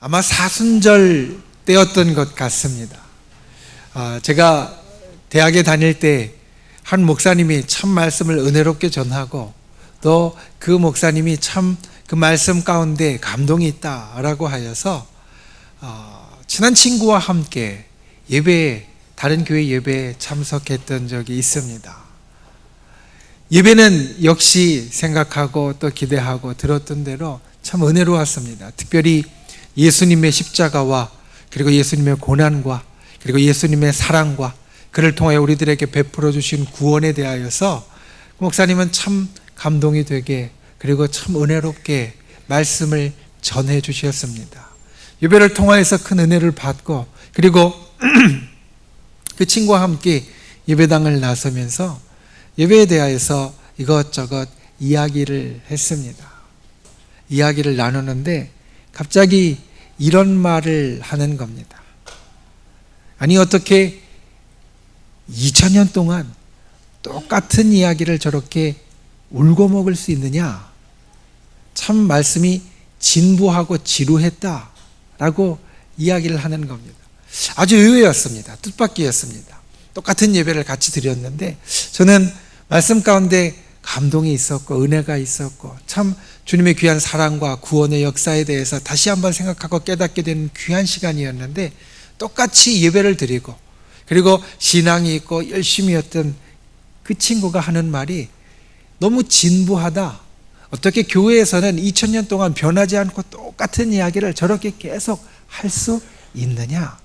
아마 사순절 때였던 것 같습니다. 제가 대학에 다닐 때 한 목사님이 참 말씀을 은혜롭게 전하고 또 그 목사님이 참 그 말씀 가운데 감동이 있다라고 하여서 친한 친구와 함께 다른 교회 예배에 참석했던 적이 있습니다. 예배는 역시 생각하고 또 기대하고 들었던 대로 참 은혜로웠습니다. 특별히 예수님의 십자가와 그리고 예수님의 고난과 그리고 예수님의 사랑과 그를 통하여 우리들에게 베풀어 주신 구원에 대하여서 목사님은 참 감동이 되게 그리고 참 은혜롭게 말씀을 전해 주셨습니다. 예배를 통하여서 큰 은혜를 받고 그리고 그 친구와 함께 예배당을 나서면서 예배에 대하여서 이것저것 이야기를 했습니다. 이야기를 나누는데 갑자기 이런 말을 하는 겁니다. 아니 어떻게 2000년 동안 똑같은 이야기를 저렇게 울고 먹을 수 있느냐? 참 말씀이 진부하고 지루했다라고 이야기를 하는 겁니다. 아주 의외였습니다. 뜻밖이었습니다. 똑같은 예배를 같이 드렸는데 저는 말씀 가운데 감동이 있었고 은혜가 있었고 참 주님의 귀한 사랑과 구원의 역사에 대해서 다시 한번 생각하고 깨닫게 되는 귀한 시간이었는데 똑같이 예배를 드리고 그리고 신앙이 있고 열심히 했던 그 친구가 하는 말이 너무 진부하다. 어떻게 교회에서는 2000년 동안 변하지 않고 똑같은 이야기를 저렇게 계속 할 수 있느냐?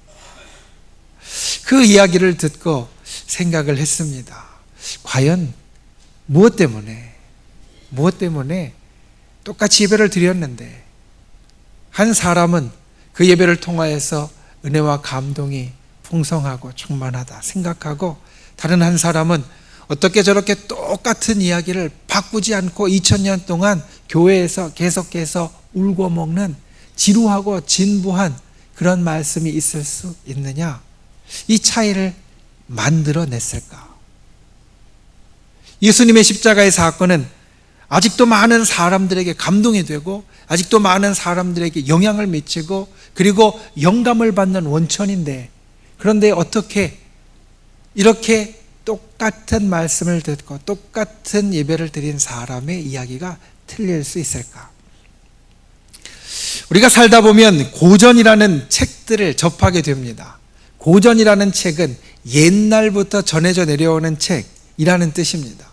그 이야기를 듣고 생각을 했습니다. 과연 무엇 때문에 똑같이 예배를 드렸는데 한 사람은 그 예배를 통하여서 은혜와 감동이 풍성하고 충만하다 생각하고 다른 한 사람은 어떻게 저렇게 똑같은 이야기를 바꾸지 않고 2000년 동안 교회에서 계속해서 울고 먹는 지루하고 진부한 그런 말씀이 있을 수 있느냐? 이 차이를 만들어냈을까? 예수님의 십자가의 사건은 아직도 많은 사람들에게 감동이 되고 아직도 많은 사람들에게 영향을 미치고 그리고 영감을 받는 원천인데 그런데 어떻게 이렇게 똑같은 말씀을 듣고 똑같은 예배를 드린 사람의 이야기가 틀릴 수 있을까? 우리가 살다 보면 고전이라는 책들을 접하게 됩니다. 고전이라는 책은 옛날부터 전해져 내려오는 책이라는 뜻입니다.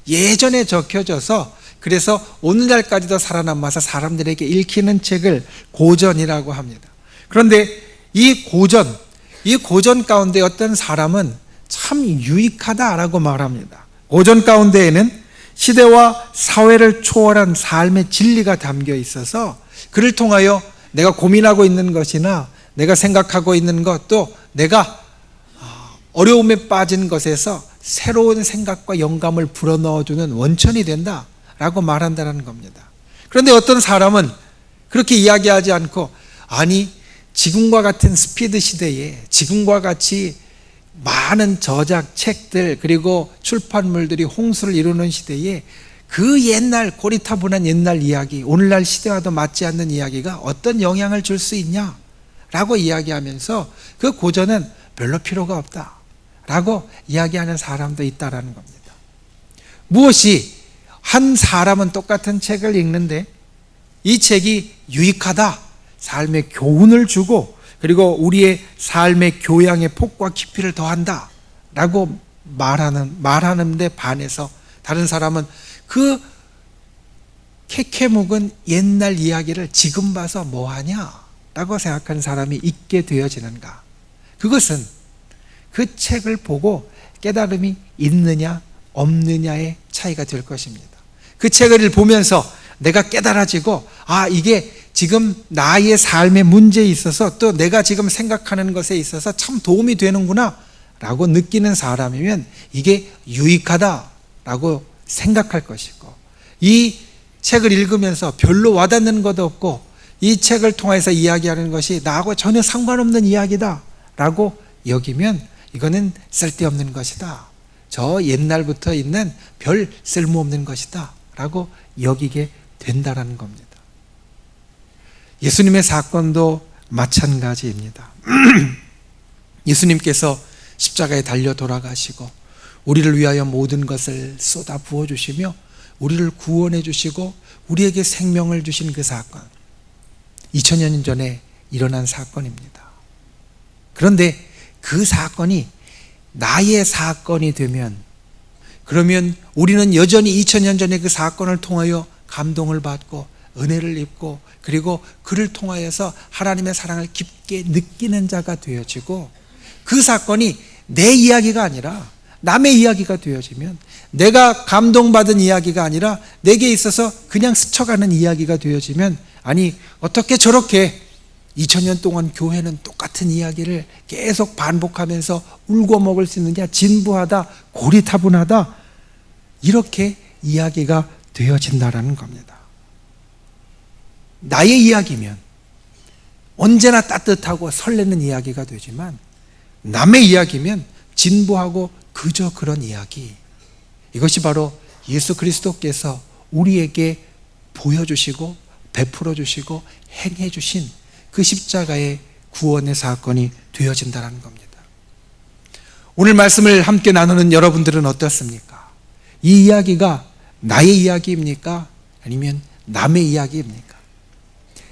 예전에 적혀져서 그래서 오늘날까지도 살아남아서 사람들에게 읽히는 책을 고전이라고 합니다. 그런데 이 고전 가운데 어떤 사람은 참 유익하다라고 말합니다. 고전 가운데에는 시대와 사회를 초월한 삶의 진리가 담겨 있어서 그를 통하여 내가 고민하고 있는 것이나 내가 생각하고 있는 것 또 내가 어려움에 빠진 것에서 새로운 생각과 영감을 불어넣어주는 원천이 된다라고 말한다는 겁니다. 그런데 어떤 사람은 그렇게 이야기하지 않고 아니 지금과 같은 스피드 시대에 지금과 같이 많은 저작 책들 그리고 출판물들이 홍수를 이루는 시대에 그 옛날 고리타분한 옛날 이야기 오늘날 시대와도 맞지 않는 이야기가 어떤 영향을 줄 수 있냐라고 이야기하면서 그 고전은 별로 필요가 없다라고 이야기하는 사람도 있다라는 겁니다. 무엇이 한 사람은 똑같은 책을 읽는데 이 책이 유익하다 삶의 교훈을 주고 그리고 우리의 삶의 교양의 폭과 깊이를 더한다 라고 말하는데 반해서 다른 사람은 그 캐캐 묵은 옛날 이야기를 지금 봐서 뭐하냐 라고 생각하는 사람이 있게 되어지는가? 그것은 그 책을 보고 깨달음이 있느냐 없느냐의 차이가 될 것입니다. 그 책을 보면서 내가 깨달아지고 이게 지금 나의 삶의 문제에 있어서 또 내가 지금 생각하는 것에 있어서 참 도움이 되는구나 라고 느끼는 사람이면 이게 유익하다라고 생각할 것이고 이 책을 읽으면서 별로 와닿는 것도 없고 이 책을 통해서 이야기하는 것이 나하고 전혀 상관없는 이야기다 라고 여기면 이거는 쓸데없는 것이다. 저 옛날부터 있는 별 쓸모없는 것이다 라고 여기게 된다라는 겁니다. 예수님의 사건도 마찬가지입니다. 예수님께서 십자가에 달려 돌아가시고 우리를 위하여 모든 것을 쏟아 부어주시며 우리를 구원해 주시고 우리에게 생명을 주신 그 사건, 2000년 전에 일어난 사건입니다. 그런데 그 사건이 나의 사건이 되면, 그러면 우리는 여전히 2000년 전에 그 사건을 통하여 감동을 받고 은혜를 입고 그리고 그를 통하여서 하나님의 사랑을 깊게 느끼는 자가 되어지고, 그 사건이 내 이야기가 아니라 남의 이야기가 되어지면, 내가 감동받은 이야기가 아니라 내게 있어서 그냥 스쳐가는 이야기가 되어지면, 아니 어떻게 저렇게 2000년 동안 교회는 똑같은 이야기를 계속 반복하면서 울고 먹을 수 있느냐, 진부하다, 고리타분하다, 이렇게 이야기가 되어진다라는 겁니다. 나의 이야기면 언제나 따뜻하고 설레는 이야기가 되지만, 남의 이야기면 진부하고 그저 그런 이야기, 이것이 바로 예수 그리스도께서 우리에게 보여주시고 베풀어 주시고 행해 주신 그 십자가의 구원의 사건이 되어진다는 겁니다. 오늘 말씀을 함께 나누는 여러분들은 어떻습니까? 이 이야기가 나의 이야기입니까? 아니면 남의 이야기입니까?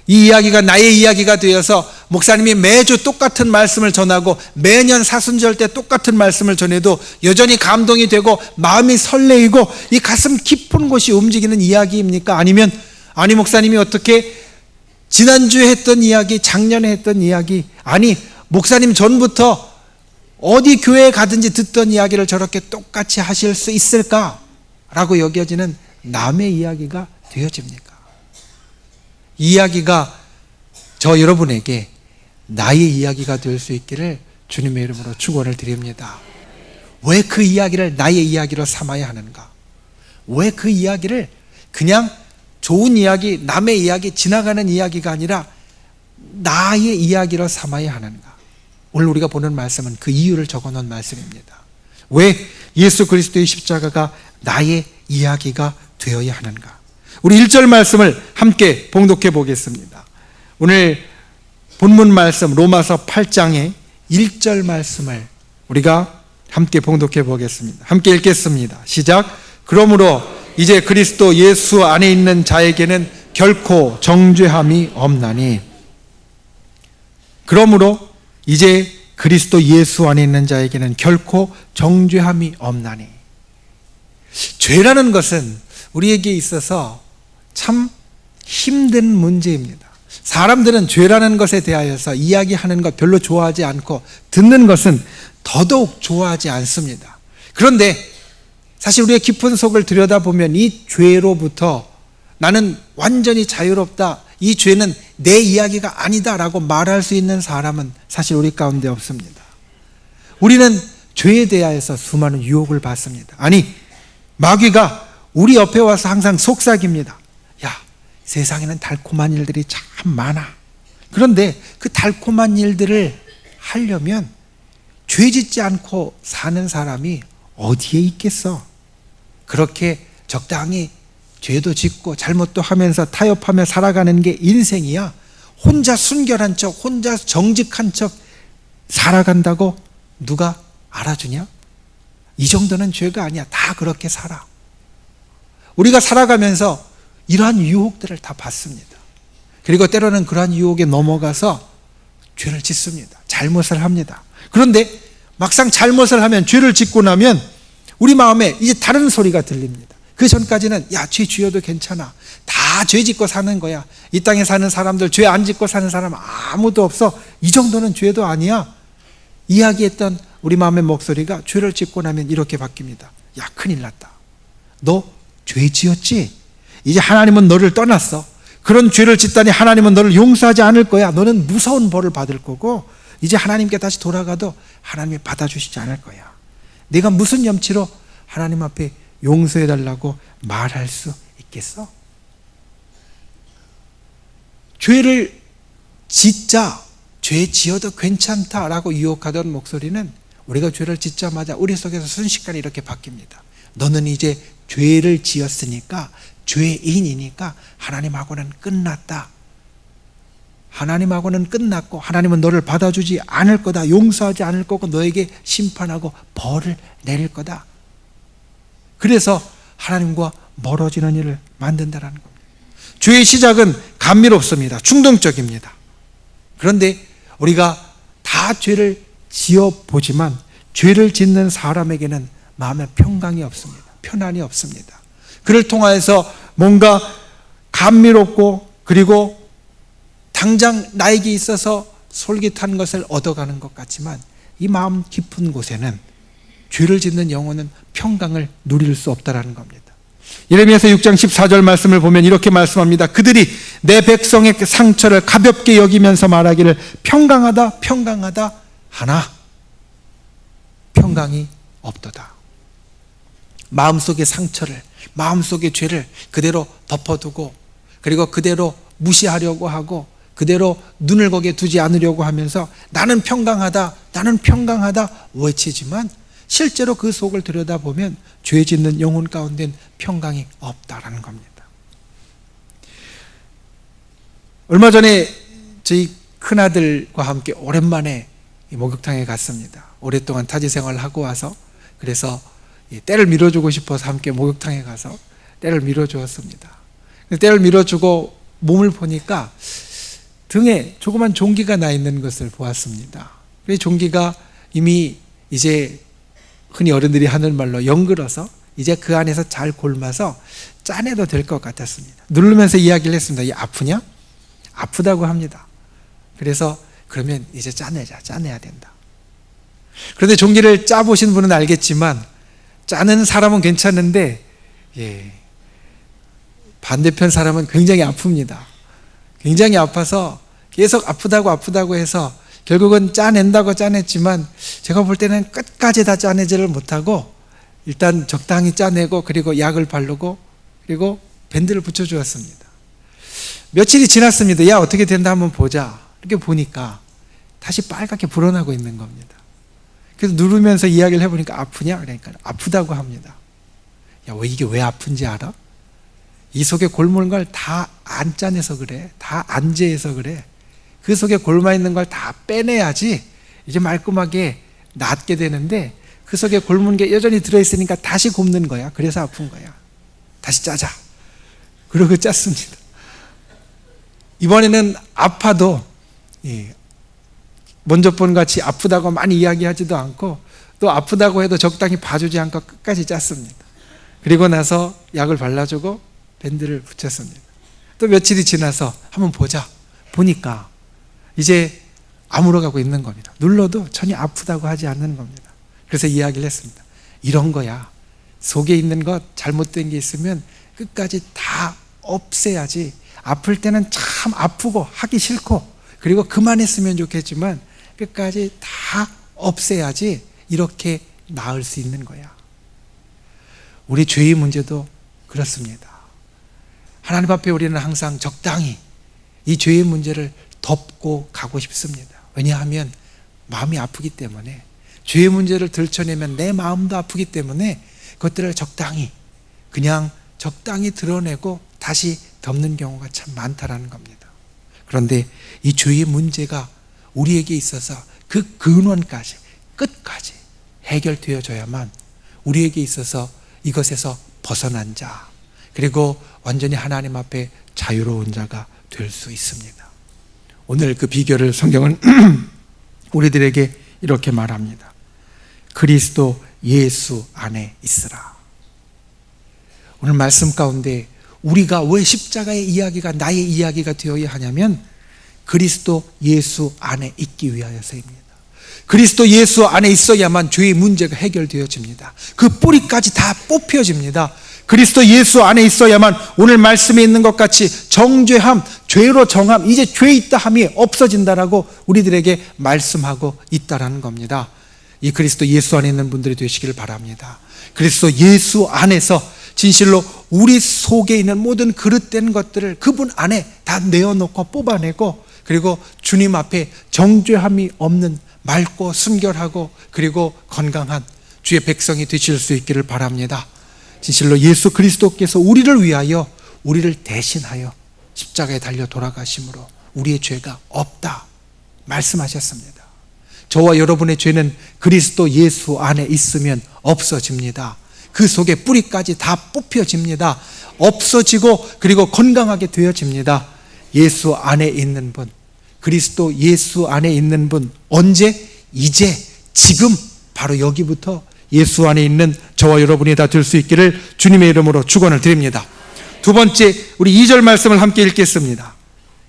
이 이야기가 나의 이야기가 되어서 목사님이 매주 똑같은 말씀을 전하고 매년 사순절 때 똑같은 말씀을 전해도 여전히 감동이 되고 마음이 설레이고 이 가슴 깊은 곳이 움직이는 이야기입니까? 아니면 아니 목사님이 어떻게 지난주에 했던 이야기, 작년에 했던 이야기, 아니 목사님 전부터 어디 교회에 가든지 듣던 이야기를 저렇게 똑같이 하실 수 있을까? 라고 여겨지는 남의 이야기가 되어집니까? 이 이야기가 저 여러분에게 나의 이야기가 될 수 있기를 주님의 이름으로 축원을 드립니다. 왜 그 이야기를 나의 이야기로 삼아야 하는가? 왜 그 이야기를 그냥 좋은 이야기, 남의 이야기, 지나가는 이야기가 아니라 나의 이야기로 삼아야 하는가? 오늘 우리가 보는 말씀은 그 이유를 적어놓은 말씀입니다. 왜 예수 그리스도의 십자가가 나의 이야기가 되어야 하는가? 우리 1절 말씀을 함께 봉독해 보겠습니다. 오늘 본문 말씀 로마서 8장의 1절 말씀을 우리가 함께 봉독해 보겠습니다. 함께 읽겠습니다. 시작. 그러므로 이제 그리스도 예수 안에 있는 자에게는 결코 정죄함이 없나니. 그러므로 이제 그리스도 예수 안에 있는 자에게는 결코 정죄함이 없나니. 죄라는 것은 우리에게 있어서 참 힘든 문제입니다. 사람들은 죄라는 것에 대하여서 이야기하는 것 별로 좋아하지 않고 듣는 것은 더더욱 좋아하지 않습니다. 그런데 사실 우리의 깊은 속을 들여다보면 이 죄로부터 나는 완전히 자유롭다, 이 죄는 내 이야기가 아니다 라고 말할 수 있는 사람은 사실 우리 가운데 없습니다. 우리는 죄에 대하여서 수많은 유혹을 받습니다. 아니 마귀가 우리 옆에 와서 항상 속삭입니다. 야, 세상에는 달콤한 일들이 참 많아. 그런데 그 달콤한 일들을 하려면 죄 짓지 않고 사는 사람이 어디에 있겠어? 그렇게 적당히 죄도 짓고 잘못도 하면서 타협하며 살아가는 게 인생이야. 혼자 순결한 척, 혼자 정직한 척 살아간다고 누가 알아주냐? 이 정도는 죄가 아니야. 다 그렇게 살아. 우리가 살아가면서 이러한 유혹들을 다 받습니다. 그리고 때로는 그러한 유혹에 넘어가서 죄를 짓습니다. 잘못을 합니다. 그런데 막상 잘못을 하면, 죄를 짓고 나면 우리 마음에 이제 다른 소리가 들립니다. 그 전까지는 야, 죄 지어도 괜찮아. 다 죄 짓고 사는 거야. 이 땅에 사는 사람들 죄 안 짓고 사는 사람 아무도 없어. 이 정도는 죄도 아니야. 이야기했던 우리 마음의 목소리가 죄를 짓고 나면 이렇게 바뀝니다. 야, 큰일 났다. 너 죄 지었지? 이제 하나님은 너를 떠났어. 그런 죄를 짓다니 하나님은 너를 용서하지 않을 거야. 너는 무서운 벌을 받을 거고 이제 하나님께 다시 돌아가도 하나님이 받아주시지 않을 거야. 내가 무슨 염치로 하나님 앞에 용서해달라고 말할 수 있겠어? 죄를 짓자, 죄 지어도 괜찮다라고 유혹하던 목소리는 우리가 죄를 짓자마자 우리 속에서 순식간에 이렇게 바뀝니다. 너는 이제 죄를 지었으니까, 죄인이니까 하나님하고는 끝났다. 하나님하고는 끝났고 하나님은 너를 받아주지 않을 거다. 용서하지 않을 거고 너에게 심판하고 벌을 내릴 거다. 그래서 하나님과 멀어지는 일을 만든다는 겁니다. 죄의 시작은 감미롭습니다. 충동적입니다. 그런데 우리가 다 죄를 지어보지만 죄를 짓는 사람에게는 마음에 평강이 없습니다. 편안이 없습니다. 그를 통하여서 뭔가 감미롭고 그리고 당장 나에게 있어서 솔깃한 것을 얻어가는 것 같지만 이 마음 깊은 곳에는 죄를 짓는 영혼은 평강을 누릴 수 없다는 겁니다. 예레미야서 6장 14절 말씀을 보면 이렇게 말씀합니다. 그들이 내 백성의 상처를 가볍게 여기면서 말하기를 평강하다 평강하다 하나 평강이 없도다. 마음속의 상처를, 마음속의 죄를 그대로 덮어두고 그리고 그대로 무시하려고 하고 그대로 눈을 거기에 두지 않으려고 하면서 나는 평강하다 외치지만 실제로 그 속을 들여다보면 죄 짓는 영혼 가운데는 평강이 없다라는 겁니다. 얼마 전에 저희 큰아들과 함께 오랜만에 목욕탕에 갔습니다. 오랫동안 타지 생활을 하고 와서 그래서 때를 밀어주고 싶어서 함께 목욕탕에 가서 때를 밀어주었습니다. 때를 밀어주고 몸을 보니까 등에 조그만 종기가 나 있는 것을 보았습니다. 그 종기가 이미 이제 흔히 어른들이 하는 말로 영글어서 이제 그 안에서 잘 골마서 짜내도 될 것 같았습니다. 누르면서 이야기를 했습니다. 이 아프냐? 아프다고 합니다. 그래서 그러면 이제 짜내야 된다. 그런데 종기를 짜보신 분은 알겠지만 짜는 사람은 괜찮은데 반대편 사람은 굉장히 아픕니다. 굉장히 아파서 계속 아프다고 해서 결국은 짜낸다고 짜냈지만 제가 볼 때는 끝까지 다 짜내지를 못하고 일단 적당히 짜내고 그리고 약을 바르고 그리고 밴드를 붙여주었습니다. 며칠이 지났습니다. 야 어떻게 된다 한번 보자. 이렇게 보니까 다시 빨갛게 불어나고 있는 겁니다. 그래서 누르면서 이야기를 해보니까 아프냐? 그러니까 아프다고 합니다. 야, 이게 왜 아픈지 알아? 이 속에 골무는 걸 다 안 짜내서 그래. 다 안 제해서 그래. 그 속에 골마 있는 걸 다 빼내야지 이제 말끔하게 낫게 되는데 그 속에 골문 게 여전히 들어있으니까 다시 굽는 거야. 그래서 아픈 거야. 다시 짜자. 그러고 짰습니다. 이번에는 아파도 먼저 번 같이 아프다고 많이 이야기하지도 않고 또 아프다고 해도 적당히 봐주지 않고 끝까지 짰습니다. 그리고 나서 약을 발라주고 밴드를 붙였습니다. 또 며칠이 지나서 한번 보자. 보니까 이제 아물어가고 있는 겁니다. 눌러도 전혀 아프다고 하지 않는 겁니다. 그래서 이야기를 했습니다. 이런 거야. 속에 있는 것 잘못된 게 있으면 끝까지 다 없애야지. 아플 때는 참 아프고 하기 싫고 그리고 그만했으면 좋겠지만 끝까지 다 없애야지 이렇게 나을 수 있는 거야. 우리 죄의 문제도 그렇습니다. 하나님 앞에 우리는 항상 적당히 이 죄의 문제를 덮고 가고 싶습니다. 왜냐하면 마음이 아프기 때문에 죄의 문제를 들춰내면 내 마음도 아프기 때문에 그것들을 적당히 드러내고 다시 덮는 경우가 참 많다라는 겁니다. 그런데 이 죄의 문제가 우리에게 있어서 그 근원까지 끝까지 해결되어져야만 우리에게 있어서 이것에서 벗어난 자 그리고 완전히 하나님 앞에 자유로운 자가 될 수 있습니다. 오늘 그 비결을 성경은 우리들에게 이렇게 말합니다. 그리스도 예수 안에 있으라. 오늘 말씀 가운데 우리가 왜 십자가의 이야기가 나의 이야기가 되어야 하냐면 그리스도 예수 안에 있기 위하여서입니다. 그리스도 예수 안에 있어야만 죄의 문제가 해결되어집니다. 그 뿌리까지 다 뽑혀집니다. 그리스도 예수 안에 있어야만 오늘 말씀에 있는 것 같이 정죄함, 죄로 정함, 이제 죄 있다 함이 없어진다라고 우리들에게 말씀하고 있다라는 겁니다. 이 그리스도 예수 안에 있는 분들이 되시기를 바랍니다. 그리스도 예수 안에서 진실로 우리 속에 있는 모든 그릇된 것들을 그분 안에 다 내어놓고 뽑아내고 그리고 주님 앞에 정죄함이 없는 맑고 순결하고 그리고 건강한 주의 백성이 되실 수 있기를 바랍니다. 진실로 예수 그리스도께서 우리를 위하여 우리를 대신하여 십자가에 달려 돌아가심으로 우리의 죄가 없다 말씀하셨습니다. 저와 여러분의 죄는 그리스도 예수 안에 있으면 없어집니다. 그 속에 뿌리까지 다 뽑혀집니다. 없어지고 그리고 건강하게 되어집니다. 예수 안에 있는 분, 그리스도 예수 안에 있는 분, 언제? 이제, 지금, 바로 여기부터 예수 안에 있는 저와 여러분이 다 될 수 있기를 주님의 이름으로 축원을 드립니다. 두 번째, 우리 2절 말씀을 함께 읽겠습니다.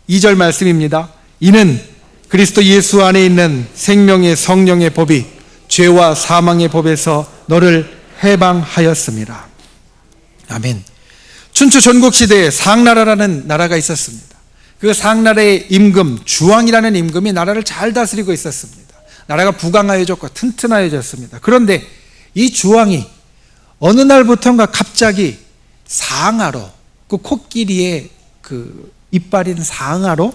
2절 말씀입니다. 이는 그리스도 예수 안에 있는 생명의 성령의 법이 죄와 사망의 법에서 너를 해방하였습니다. 아멘. 춘추 전국시대에 상나라라는 나라가 있었습니다. 그 상나라의 임금, 주왕이라는 임금이 나라를 잘 다스리고 있었습니다. 나라가 부강하여졌고 튼튼하여졌습니다. 그런데 이 주왕이 어느 날부터인가 갑자기 상아로, 그 코끼리의 그 이빨인 상아로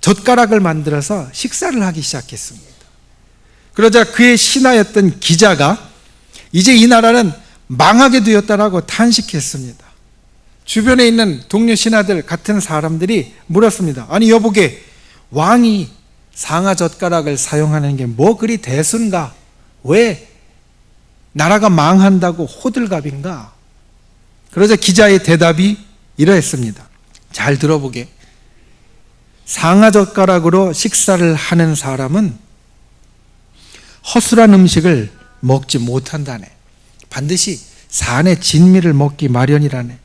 젓가락을 만들어서 식사를 하기 시작했습니다. 그러자 그의 신하였던 기자가 이제 이 나라는 망하게 되었다라고 탄식했습니다. 주변에 있는 동료 신하들 같은 사람들이 물었습니다. 아니 여보게, 왕이 상아 젓가락을 사용하는 게 뭐 그리 대수인가? 왜 나라가 망한다고 호들갑인가? 그러자 기자의 대답이 이러했습니다. 잘 들어보게. 상아 젓가락으로 식사를 하는 사람은 허술한 음식을 먹지 못한다네. 반드시 산의 진미를 먹기 마련이라네.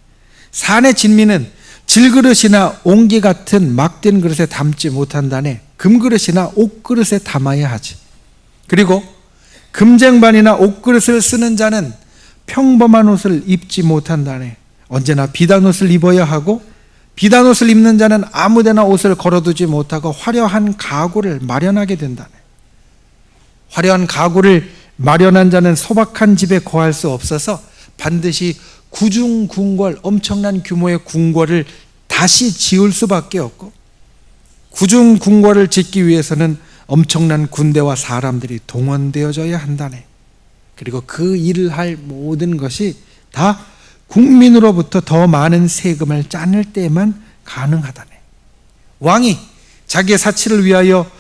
산의 진미는 질그릇이나 옹기 같은 막된 그릇에 담지 못한다네. 금그릇이나 옥그릇에 담아야 하지. 그리고 금쟁반이나 옥그릇을 쓰는 자는 평범한 옷을 입지 못한다네. 언제나 비단 옷을 입어야 하고, 비단 옷을 입는 자는 아무데나 옷을 걸어두지 못하고 화려한 가구를 마련하게 된다네. 화려한 가구를 마련한 자는 소박한 집에 거할 수 없어서 반드시 구중궁궐, 엄청난 규모의 궁궐을 다시 지을 수밖에 없고, 구중궁궐을 짓기 위해서는 엄청난 군대와 사람들이 동원되어져야 한다네. 그리고 그 일을 할 모든 것이 다 국민으로부터 더 많은 세금을 짜낼 때만 가능하다네. 왕이 자기의 사치를 위하여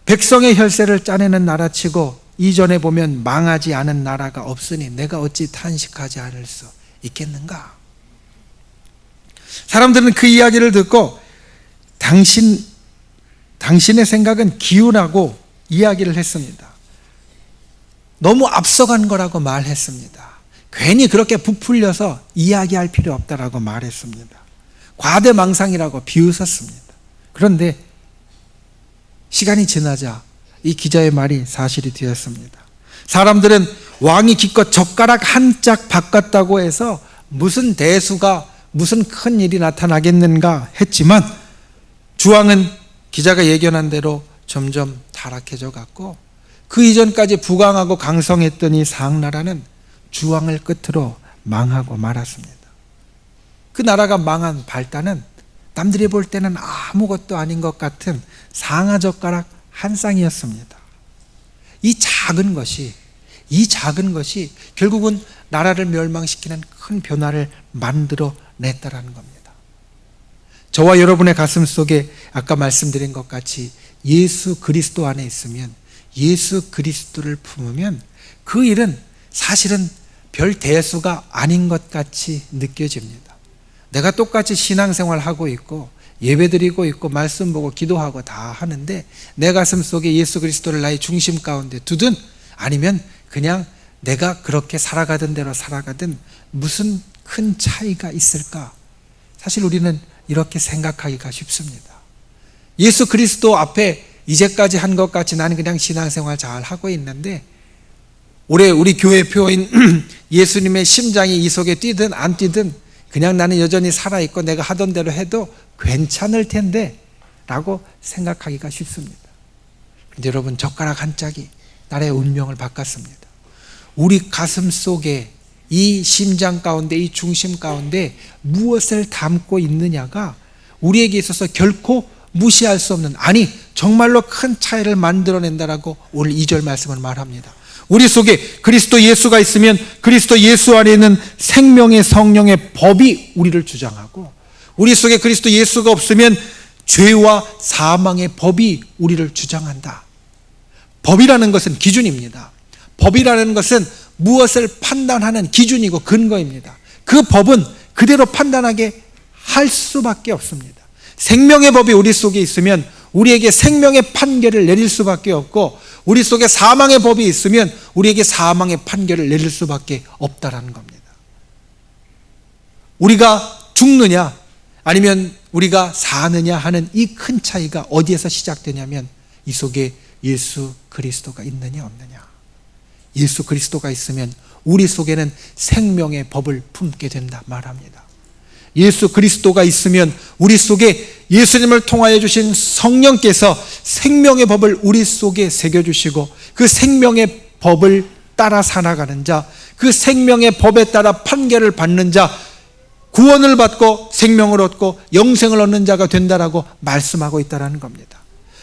백성의 혈세를 짜내는 나라치고 이전에 보면 망하지 않은 나라가 없으니 내가 어찌 탄식하지 않을 수 있겠는가? 사람들은 그 이야기를 듣고 당신의 생각은 기우라고 이야기를 했습니다. 너무 앞서간 거라고 말했습니다. 괜히 그렇게 부풀려서 이야기할 필요 없다라고 말했습니다. 과대망상이라고 비웃었습니다. 그런데 시간이 지나자 이 기자의 말이 사실이 되었습니다. 사람들은 왕이 기껏 젓가락 한 짝 바꿨다고 해서 무슨 대수가, 무슨 큰 일이 나타나겠는가 했지만, 주왕은 기자가 예견한 대로 점점 타락해져 갔고, 그 이전까지 부강하고 강성했던 이 상나라는 주왕을 끝으로 망하고 말았습니다. 그 나라가 망한 발단은 남들이 볼 때는 아무것도 아닌 것 같은 상아 젓가락 한 쌍이었습니다. 이 작은 것이 결국은 나라를 멸망시키는 큰 변화를 만들어 냈다라는 겁니다. 저와 여러분의 가슴 속에 아까 말씀드린 것 같이 예수 그리스도 안에 있으면, 예수 그리스도를 품으면 그 일은 사실은 별 대수가 아닌 것 같이 느껴집니다. 내가 똑같이 신앙생활 하고 있고 예배드리고 있고 말씀 보고 기도하고 다 하는데 내 가슴 속에 예수 그리스도를 나의 중심 가운데 두든 아니면 그냥 내가 그렇게 살아가던 대로 살아가든 무슨 큰 차이가 있을까? 사실 우리는 이렇게 생각하기가 쉽습니다. 예수 그리스도 앞에 이제까지 한 것 같이 나는 그냥 신앙생활 잘 하고 있는데 올해 우리 교회 표인 예수님의 심장이 이 속에 뛰든 안 뛰든 그냥 나는 여전히 살아있고 내가 하던 대로 해도 괜찮을 텐데 라고 생각하기가 쉽습니다. 그런데 여러분, 젓가락 한 짝이 나라의 운명을 바꿨습니다. 우리 가슴 속에 이 심장 가운데, 이 중심 가운데 무엇을 담고 있느냐가 우리에게 있어서 결코 무시할 수 없는, 아니 정말로 큰 차이를 만들어낸다라고 오늘 2절 말씀을 말합니다. 우리 속에 그리스도 예수가 있으면 그리스도 예수 안에 있는 생명의 성령의 법이 우리를 주장하고, 우리 속에 그리스도 예수가 없으면 죄와 사망의 법이 우리를 주장한다. 법이라는 것은 기준입니다. 법이라는 것은 무엇을 판단하는 기준이고 근거입니다. 그 법은 그대로 판단하게 할 수밖에 없습니다. 생명의 법이 우리 속에 있으면 우리에게 생명의 판결을 내릴 수밖에 없고, 우리 속에 사망의 법이 있으면 우리에게 사망의 판결을 내릴 수밖에 없다라는 겁니다. 우리가 죽느냐 아니면 우리가 사느냐 하는 이 큰 차이가 어디에서 시작되냐면 이 속에 예수 그리스도가 있느냐 없느냐. 예수 그리스도가 있으면 우리 속에는 생명의 법을 품게 된다 말합니다. 예수 그리스도가 있으면 우리 속에 예수님을 통하여 주신 성령께서 생명의 법을 우리 속에 새겨주시고, 그 생명의 법을 따라 살아가는 자, 그 생명의 법에 따라 판결을 받는 자, 구원을 받고 생명을 얻고 영생을 얻는 자가 된다라고 말씀하고 있다는 겁니다.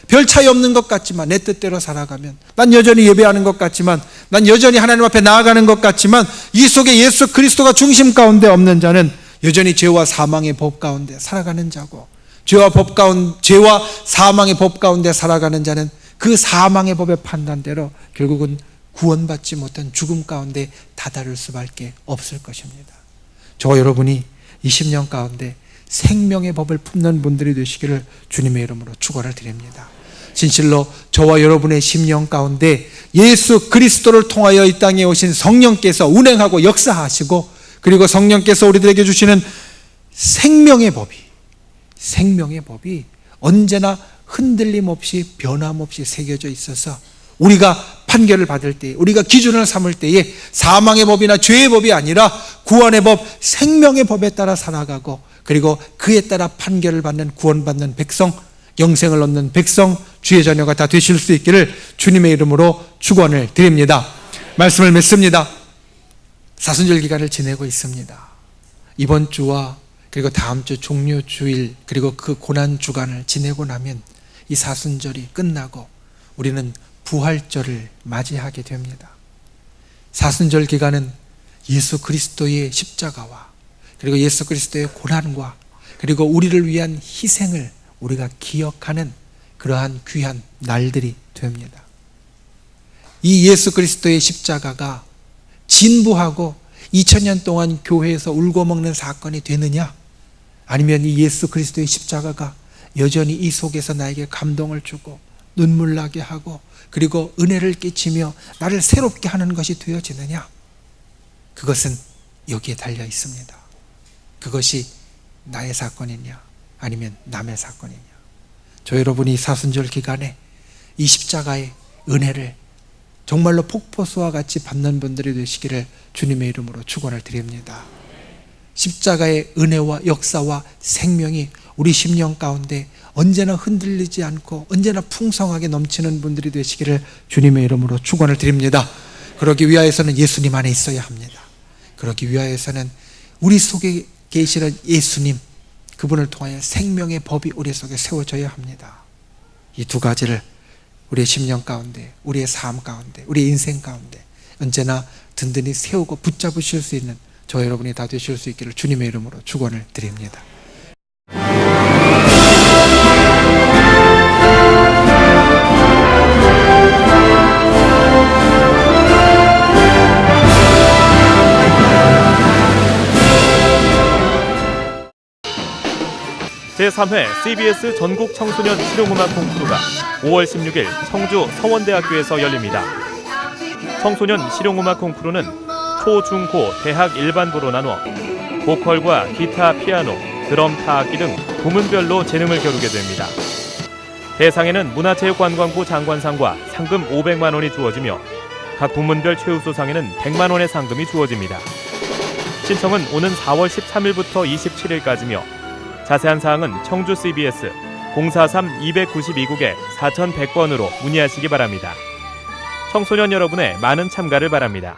별 차이 없는 것 같지만, 내 뜻대로 살아가면, 난 여전히 예배하는 것 같지만, 난 여전히 하나님 앞에 나아가는 것 같지만, 이 속에 예수 그리스도가 중심 가운데 없는 자는 여전히 죄와 사망의 법 가운데 살아가는 자고, 죄와 사망의 법 가운데 살아가는 자는 그 사망의 법의 판단대로 결국은 구원받지 못한 죽음 가운데 다다를 수밖에 없을 것입니다. 저와 여러분이 20년 가운데 생명의 법을 품는 분들이 되시기를 주님의 이름으로 축원을 드립니다. 진실로 저와 여러분의 10년 가운데 예수 그리스도를 통하여 이 땅에 오신 성령께서 운행하고 역사하시고, 그리고 성령께서 우리들에게 주시는 생명의 법이 언제나 흔들림 없이 변함없이 새겨져 있어서 우리가 판결을 받을 때, 우리가 기준을 삼을 때에 사망의 법이나 죄의 법이 아니라 구원의 법, 생명의 법에 따라 살아가고, 그리고 그에 따라 판결을 받는 구원받는 백성, 영생을 얻는 백성, 주의 자녀가 다 되실 수 있기를 주님의 이름으로 축원을 드립니다. 말씀을 맺습니다. 사순절 기간을 지내고 있습니다. 이번 주와 그리고 다음 주 종료 주일, 그리고 그 고난 주간을 지내고 나면 이 사순절이 끝나고 우리는 부활절을 맞이하게 됩니다. 사순절 기간은 예수 그리스도의 십자가와 그리고 예수 그리스도의 고난과 그리고 우리를 위한 희생을 우리가 기억하는 그러한 귀한 날들이 됩니다. 이 예수 그리스도의 십자가가 진부하고 2000년 동안 교회에서 울고 먹는 사건이 되느냐, 아니면 이 예수 그리스도의 십자가가 여전히 이 속에서 나에게 감동을 주고 눈물 나게 하고 그리고 은혜를 끼치며 나를 새롭게 하는 것이 되어지느냐, 그것은 여기에 달려 있습니다. 그것이 나의 사건이냐 아니면 남의 사건이냐. 저 여러분이 사순절 기간에 이 십자가의 은혜를 정말로 폭포수와 같이 받는 분들이 되시기를 주님의 이름으로 축원을 드립니다. 십자가의 은혜와 역사와 생명이 우리 10년 가운데 언제나 흔들리지 않고 언제나 풍성하게 넘치는 분들이 되시기를 주님의 이름으로 축원을 드립니다. 그러기 위하여서는 예수님 안에 있어야 합니다. 그러기 위하여서는 우리 속에 계시는 예수님, 그분을 통하여 생명의 법이 우리 속에 세워져야 합니다. 이 두 가지를 우리의 10년 가운데, 우리의 삶 가운데, 우리의 인생 가운데 언제나 든든히 세우고 붙잡으실 수 있는 저 여러분이 다 되실 수 있기를 주님의 이름으로 축원을 드립니다. 제3회 CBS 전국 청소년 실용음악 콩쿠르가 5월 16일 청주 서원대학교에서 열립니다. 청소년 실용음악 콩쿠르는 초, 중, 고, 대학 일반부로 나눠 보컬과 기타, 피아노, 드럼, 타악기 등 부문별로 재능을 겨루게 됩니다. 대상에는 문화체육관광부 장관상과 상금 500만 원이 주어지며 각 부문별 최우수상에는 100만 원의 상금이 주어집니다. 신청은 오는 4월 13일부터 27일까지며 자세한 사항은 청주 CBS 043-292국에 4100번으로 문의하시기 바랍니다. 청소년 여러분의 많은 참가를 바랍니다.